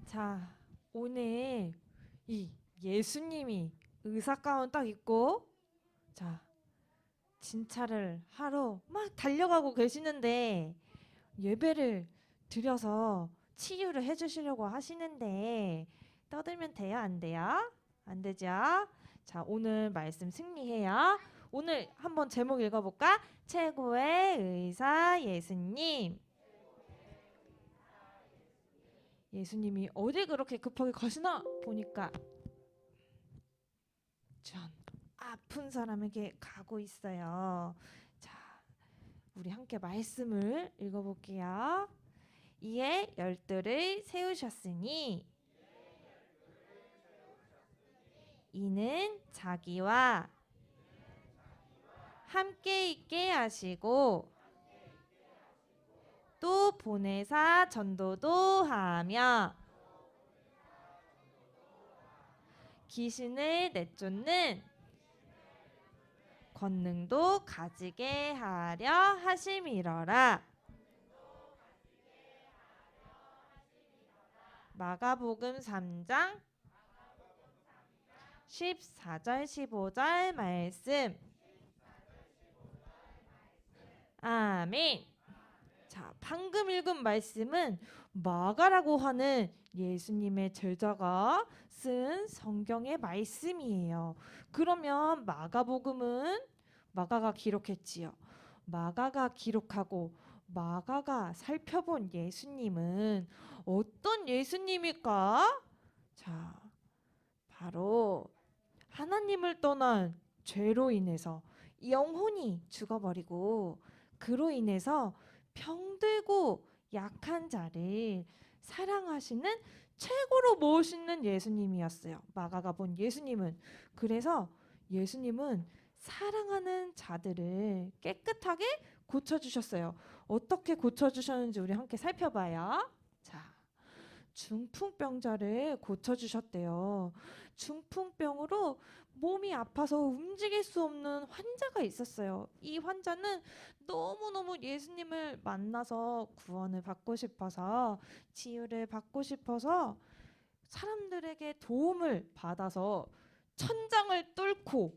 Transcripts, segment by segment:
자, 오늘 이 예수님이 의사 가운 딱 입고 자, 진찰을 하러 막 달려가고 계시는데 예배를 드려서 치유를 해주시려고 하시는데 떠들면 돼요? 안 돼요? 안 되죠? 자, 오늘 말씀 승리해요. 오늘 한번 제목 읽어볼까? 최고의 의사 예수님. 예수님이 어디 그렇게 급하게 가시나 보니까 전 아픈 사람에게 가고 있어요. 자, 우리 함께 말씀을 읽어볼게요. 이에 열두를 세우셨으니 이는 자기와 함께 있게 하시고 또 보내사 전도도 하며 귀신을 내쫓는 권능도 가지게 하려 하심이러라. 마가복음 3장 14절 15절 말씀. 아멘. 자, 방금 읽은 말씀은 마가라고 하는 예수님의 제자가 쓴 성경의 말씀이에요. 그러면 마가복음은 마가가 기록했지요. 마가가 기록하고 마가가 살펴본 예수님은 어떤 예수님일까? 자, 바로 하나님을 떠난 죄로 인해서 영혼이 죽어버리고 그로 인해서 병들고 약한 자를 사랑하시는 최고로 멋있는 예수님이었어요. 마가가 본 예수님은. 그래서 예수님은 사랑하는 자들을 깨끗하게 고쳐주셨어요. 어떻게 고쳐주셨는지 우리 함께 살펴봐요. 자, 중풍병자를 고쳐주셨대요. 중풍병으로 몸이 아파서 움직일 수 없는 환자가 있었어요. 이 환자는 너무너무 예수님을 만나서 구원을 받고 싶어서 치유를 받고 싶어서 사람들에게 도움을 받아서 천장을 뚫고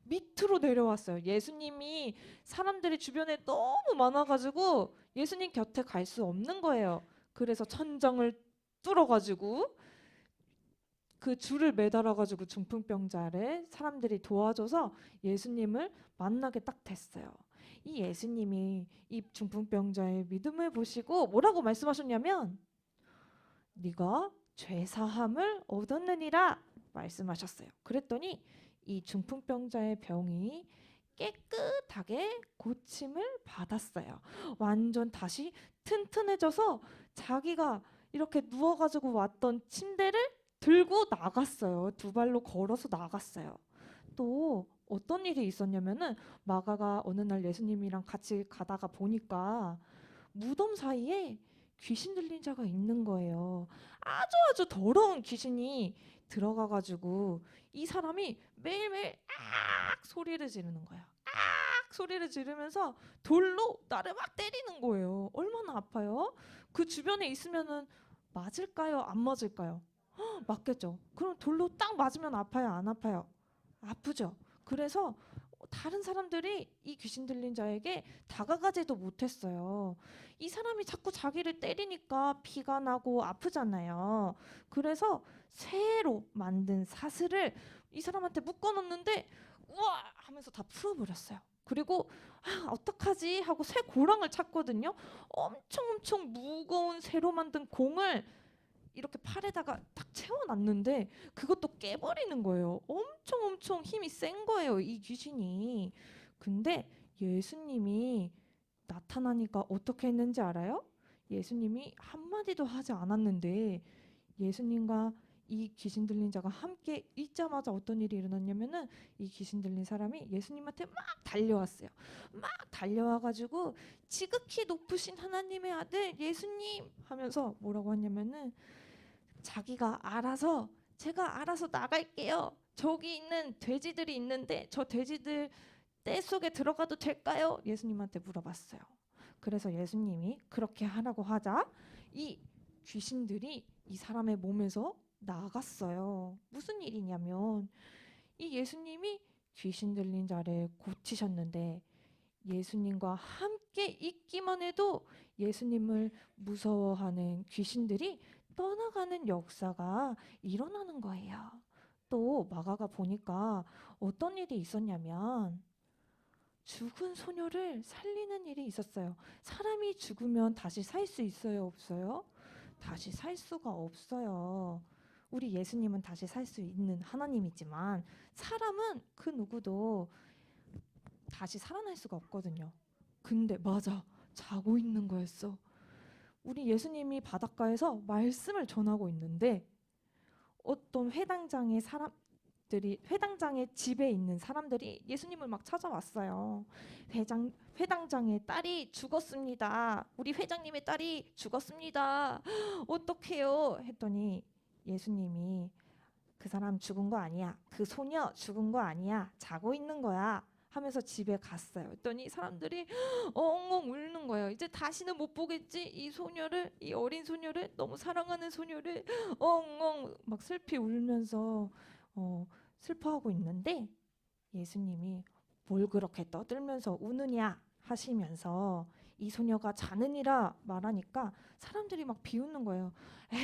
밑으로 내려왔어요. 예수님이 사람들이 주변에 너무 많아가지고 예수님 곁에 갈 수 없는 거예요. 그래서 천장을 뚫어가지고 그 줄을 매달아가지고 중풍병자를 사람들이 도와줘서 예수님을 만나게 딱 됐어요. 이 예수님이 이 중풍병자의 믿음을 보시고 뭐라고 말씀하셨냐면 네가 죄사함을 얻었느니라 말씀하셨어요. 그랬더니 이 중풍병자의 병이 깨끗하게 고침을 받았어요. 완전 다시 튼튼해져서 자기가 이렇게 누워가지고 왔던 침대를 들고 나갔어요. 두 발로 걸어서 나갔어요. 또 어떤 일이 있었냐면은 마가가 어느 날 예수님이랑 같이 가다가 보니까 무덤 사이에 귀신 들린 자가 있는 거예요. 아주 아주 더러운 귀신이 들어가가지고 이 사람이 매일매일 악 소리를 지르는 거야. 악 소리를 지르면서 돌로 나를 막 때리는 거예요. 얼마나 아파요? 그 주변에 있으면은 맞을까요? 안 맞을까요? 맞겠죠. 그럼 돌로 딱 맞으면 아파요? 안 아파요? 아프죠. 그래서 다른 사람들이 이 귀신 들린 자에게 다가가지도 못했어요. 이 사람이 자꾸 자기를 때리니까 피가 나고 아프잖아요. 그래서 새로 만든 사슬을 이 사람한테 묶어놓는데 우와 하면서 다 풀어버렸어요. 그리고 어떡하지 하고 새 고랑을 찾거든요. 엄청 무거운 새로 만든 공을 이렇게 팔에다가 딱 채워놨는데 그것도 깨버리는 거예요. 엄청 힘이 센 거예요, 이 귀신이. 근데 예수님이 나타나니까 어떻게 했는지 알아요? 예수님이 한마디도 하지 않았는데 예수님과 이 귀신 들린 자가 함께 있자마자 어떤 일이 일어났냐면은 이 귀신 들린 사람이 예수님한테 막 달려왔어요. 막 달려와가지고 지극히 높으신 하나님의 아들 예수님 하면서 뭐라고 하냐면은 자기가 알아서 제가 알아서 나갈게요. 저기 있는 돼지들이 있는데 저 돼지들 떼 속에 들어가도 될까요? 예수님한테 물어봤어요. 그래서 예수님이 그렇게 하라고 하자 이 귀신들이 이 사람의 몸에서 나갔어요. 무슨 일이냐면 이 예수님이 귀신 들린 자를 고치셨는데 예수님과 함께 있기만 해도 예수님을 무서워하는 귀신들이 떠나가는 역사가 일어나는 거예요. 또 마가가 보니까 어떤 일이 있었냐면 죽은 소녀를 살리는 일이 있었어요. 사람이 죽으면 다시 살 수 있어요, 없어요? 다시 살 수가 없어요. 우리 예수님은 다시 살 수 있는 하나님이지만 사람은 그 누구도 다시 살아날 수가 없거든요. 근데 맞아, 자고 있는 거였어. 우리 예수님이 바닷가에서 말씀을 전하고 있는데 어떤 회당장의 집에 있는 사람들이 예수님을 막 찾아왔어요. 회당장의 딸이 죽었습니다. 우리 회장님의 딸이 죽었습니다. 어떡해요? 했더니 예수님이 그 사람 죽은 거 아니야. 그 소녀 죽은 거 아니야. 자고 있는 거야. 하면서 집에 갔어요. 그랬더니 사람들이 엉엉 울는 거예요. 이제 다시는 못 보겠지? 이 소녀를, 이 어린 소녀를, 너무 사랑하는 소녀를 엉엉 막 슬피 울면서 슬퍼하고 있는데 예수님이 뭘 그렇게 떠들면서 우느냐 하시면서 이 소녀가 자느니라 말하니까 사람들이 막 비웃는 거예요.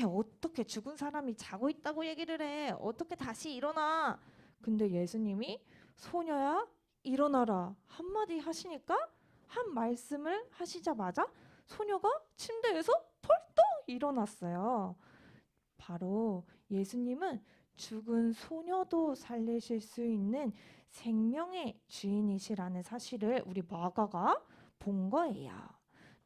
어떻게 죽은 사람이 자고 있다고 얘기를 해? 어떻게 다시 일어나? 근데 예수님이 소녀야 일어나라 한마디 하시니까 한 말씀을 하시자마자 소녀가 침대에서 펄떡 일어났어요. 바로 예수님은 죽은 소녀도 살리실 수 있는 생명의 주인이시라는 사실을 우리 마가가 본 거예요.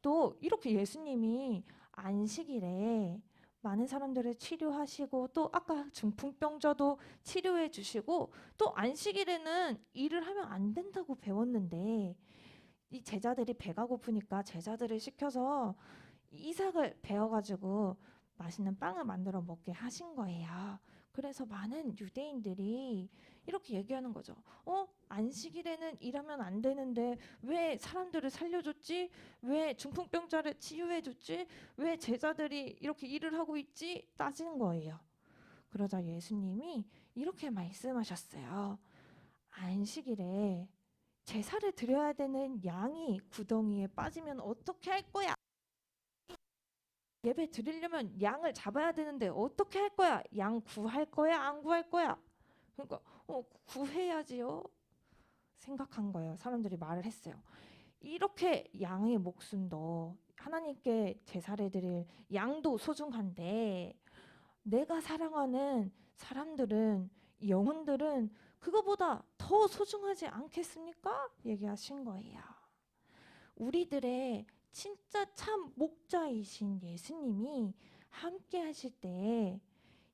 또 이렇게 예수님이 안식일에 많은 사람들을 치료하시고 또 아까 중풍병자도 치료해 주시고 또 안식일에는 일을 하면 안 된다고 배웠는데 이 제자들이 배가 고프니까 제자들을 시켜서 이삭을 베어가지고 맛있는 빵을 만들어 먹게 하신 거예요. 그래서 많은 유대인들이 이렇게 얘기하는 거죠. 안식일에는 일하면 안 되는데 왜 사람들을 살려줬지? 왜 중풍병자를 치유해줬지? 왜 제자들이 이렇게 일을 하고 있지? 따지는 거예요. 그러자 예수님이 이렇게 말씀하셨어요. 안식일에 제사를 드려야 되는 양이 구덩이에 빠지면 어떻게 할 거야? 예배 드리려면 양을 잡아야 되는데 어떻게 할 거야? 양 구할 거야? 안 구할 거야? 그러니까 구해야지요. 생각한 거예요. 사람들이 말을 했어요. 이렇게 양의 목숨도 하나님께 제사를 드릴 양도 소중한데 내가 사랑하는 사람들은 영혼들은 그거보다 더 소중하지 않겠습니까? 얘기하신 거예요. 우리들의 진짜 참 목자이신 예수님이 함께 하실 때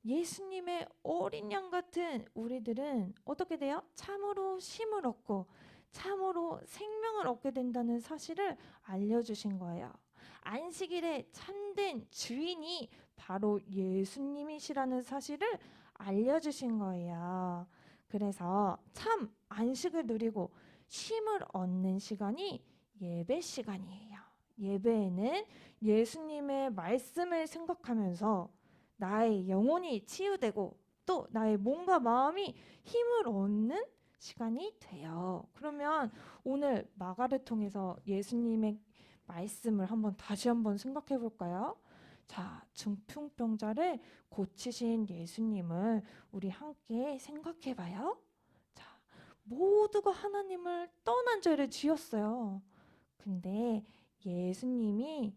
예수님의 어린 양 같은 우리들은 어떻게 돼요? 참으로 쉼을 얻고 참으로 생명을 얻게 된다는 사실을 알려주신 거예요. 안식일의 참된 주인이 바로 예수님이시라는 사실을 알려주신 거예요. 그래서 참 안식을 누리고 쉼을 얻는 시간이 예배 시간이에요. 예배에는 예수님의 말씀을 생각하면서 나의 영혼이 치유되고 또 나의 몸과 마음이 힘을 얻는 시간이 돼요. 그러면 오늘 마가를 통해서 예수님의 말씀을 다시 한번 생각해 볼까요? 자, 중풍병자를 고치신 예수님을 우리 함께 생각해 봐요. 자, 모두가 하나님을 떠난 죄를 지었어요. 근데 예수님이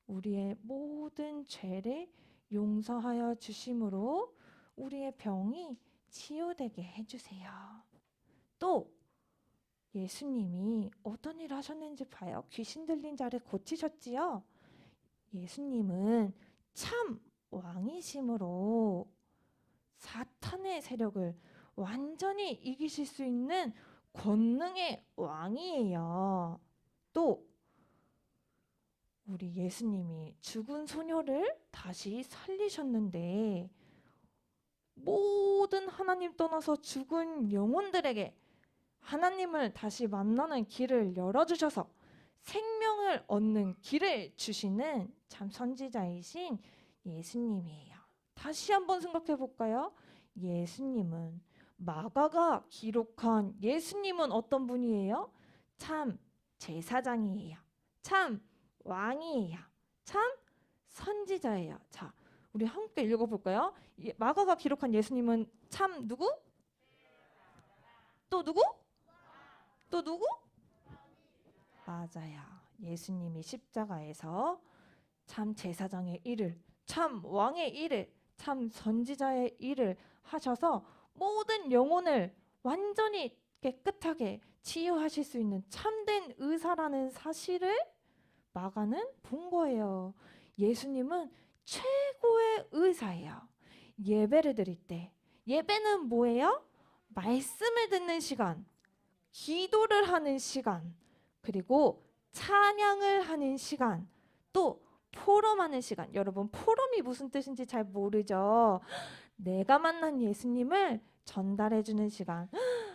우리의 모든 죄를 용서하여 주심으로 우리의 병이 치유되게 해주세요. 또 예수님이 어떤 일을 하셨는지 봐요. 귀신 들린 자를 고치셨지요. 예수님은 참 왕이심으로 사탄의 세력을 완전히 이기실 수 있는 권능의 왕이에요. 또 우리 예수님이 죽은 소녀를 다시 살리셨는데 모든 하나님 떠나서 죽은 영혼들에게 하나님을 다시 만나는 길을 열어주셔서 생명을 얻는 길을 주시는 참 선지자이신 예수님이에요. 다시 한번 생각해 볼까요? 예수님은 마가가 기록한 예수님은 어떤 분이에요? 참 제사장이에요. 참 왕이에요. 참 선지자예요. 자, 우리 함께 읽어볼까요? 마가가 기록한 예수님은 참 누구? 또 누구? 또 누구? 맞아요. 예수님이 십자가에서 참 제사장의 일을, 참 왕의 일을, 참 선지자의 일을 하셔서 모든 영혼을 완전히 깨끗하게 치유하실 수 있는 참된 의사라는 사실을 마가는 본 거예요. 예수님은 최고의 의사예요. 예배를 드릴 때 예배는 뭐예요? 말씀을 듣는 시간, 기도를 하는 시간, 그리고 찬양을 하는 시간, 또 포럼하는 시간. 여러분, 포럼이 무슨 뜻인지 잘 모르죠? 내가 만난 예수님을 전달해 주는 시간.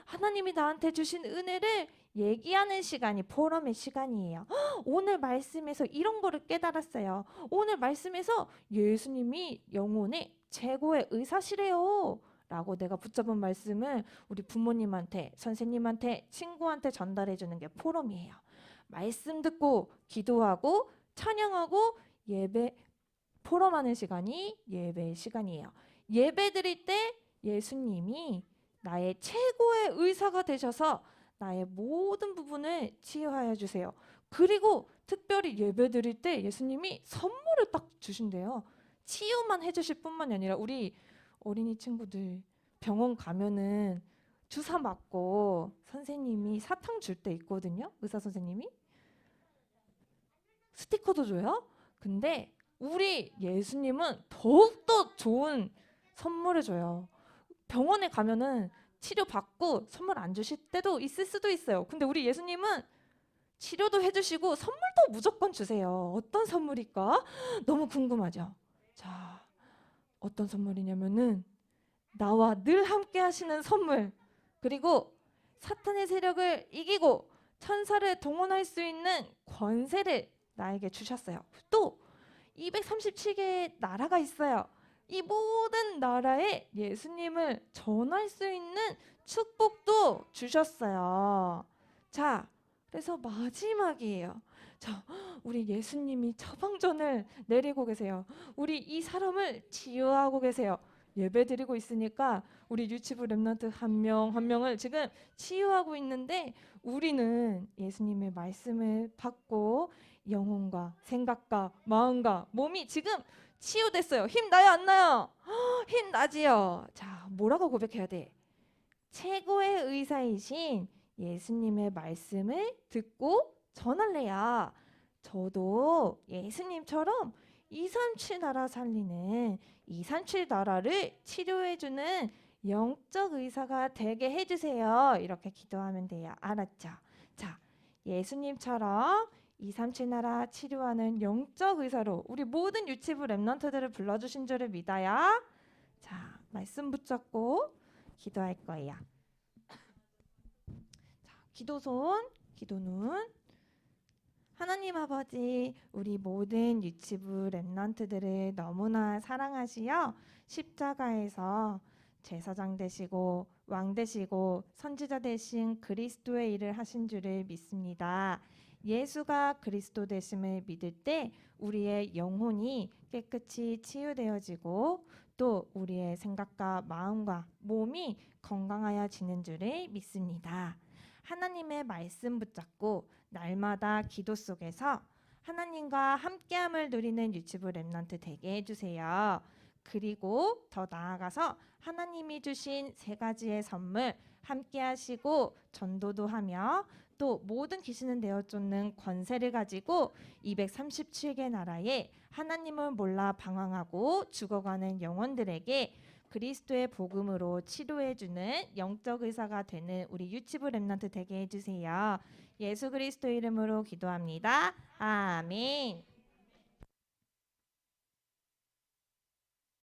하나님이 나한테 주신 은혜를 얘기하는 시간이 포럼의 시간이에요. 오늘 말씀에서 이런 거를 깨달았어요. 오늘 말씀에서 예수님이 영혼의 최고의 의사시래요. 라고 내가 붙잡은 말씀을 우리 부모님한테, 선생님한테, 친구한테 전달해 주는 게 포럼이에요. 말씀 듣고 기도하고 찬양하고 예배 포럼하는 시간이 예배의 시간이에요. 예배 드릴 때 예수님이 나의 최고의 의사가 되셔서 나의 모든 부분을 치유하여 주세요. 그리고 특별히 예배 드릴 때 예수님이 선물을 딱 주신대요. 치유만 해주실 뿐만이 아니라 우리 어린이 친구들 병원 가면은 주사 맞고 선생님이 사탕 줄 때 있거든요. 의사 선생님이 스티커도 줘요. 근데 우리 예수님은 더욱더 좋은 선물을 줘요. 병원에 가면은 치료받고 선물 안 주실 때도 있을 수도 있어요. 근데 우리 예수님은 치료도 해주시고 선물도 무조건 주세요. 어떤 선물일까? 너무 궁금하죠? 자, 어떤 선물이냐면은 나와 늘 함께 하시는 선물, 그리고 사탄의 세력을 이기고 천사를 동원할 수 있는 권세를 나에게 주셨어요. 또 237개의 나라가 있어요. 이 모든 나라에 예수님을 전할 수 있는 축복도 주셨어요. 자, 그래서 마지막이에요. 자, 우리 예수님이 처방전을 내리고 계세요. 우리 이 사람을 치유하고 계세요. 예배드리고 있으니까 우리 유치부 랩런트 한 명 한 명을 지금 치유하고 있는데 우리는 예수님의 말씀을 받고 영혼과 생각과 마음과 몸이 지금 치유됐어요. 힘 나요 안 나요? 힘 나지요. 자, 뭐라고 고백해야 돼? 최고의 의사이신 예수님의 말씀을 듣고 전할래야 저도 예수님처럼 237 나라 살리는 237 나라를 치료해주는 영적 의사가 되게 해주세요. 이렇게 기도하면 돼요. 알았죠? 자, 예수님처럼 237 나라 치료하는 영적 의사로 우리 모든 유치부 랩런트들을 불러주신 줄을 믿어요. 자, 말씀 붙잡고 기도할 거예요. 자, 기도손, 기도눈. 하나님 아버지, 우리 모든 유치부 랩런트들을 너무나 사랑하시어 십자가에서 제사장 되시고 왕 되시고 선지자 되신 그리스도의 일을 하신 줄을 믿습니다. 예수가 그리스도 되심을 믿을 때 우리의 영혼이 깨끗이 치유되어지고 또 우리의 생각과 마음과 몸이 건강하여지는 줄을 믿습니다. 하나님의 말씀 붙잡고 날마다 기도 속에서 하나님과 함께함을 누리는 유치부 랩런트 되게 해주세요. 그리고 더 나아가서 하나님이 주신 3가지의 선물 함께 하시고 전도도 하며 또 모든 귀신은 내어 쫓는 권세를 가지고 237개 나라에 하나님을 몰라 방황하고 죽어가는 영혼들에게 그리스도의 복음으로 치료해주는 영적 의사가 되는 우리 유치부 랩런트 되게 해주세요. 예수 그리스도 이름으로 기도합니다. 아멘.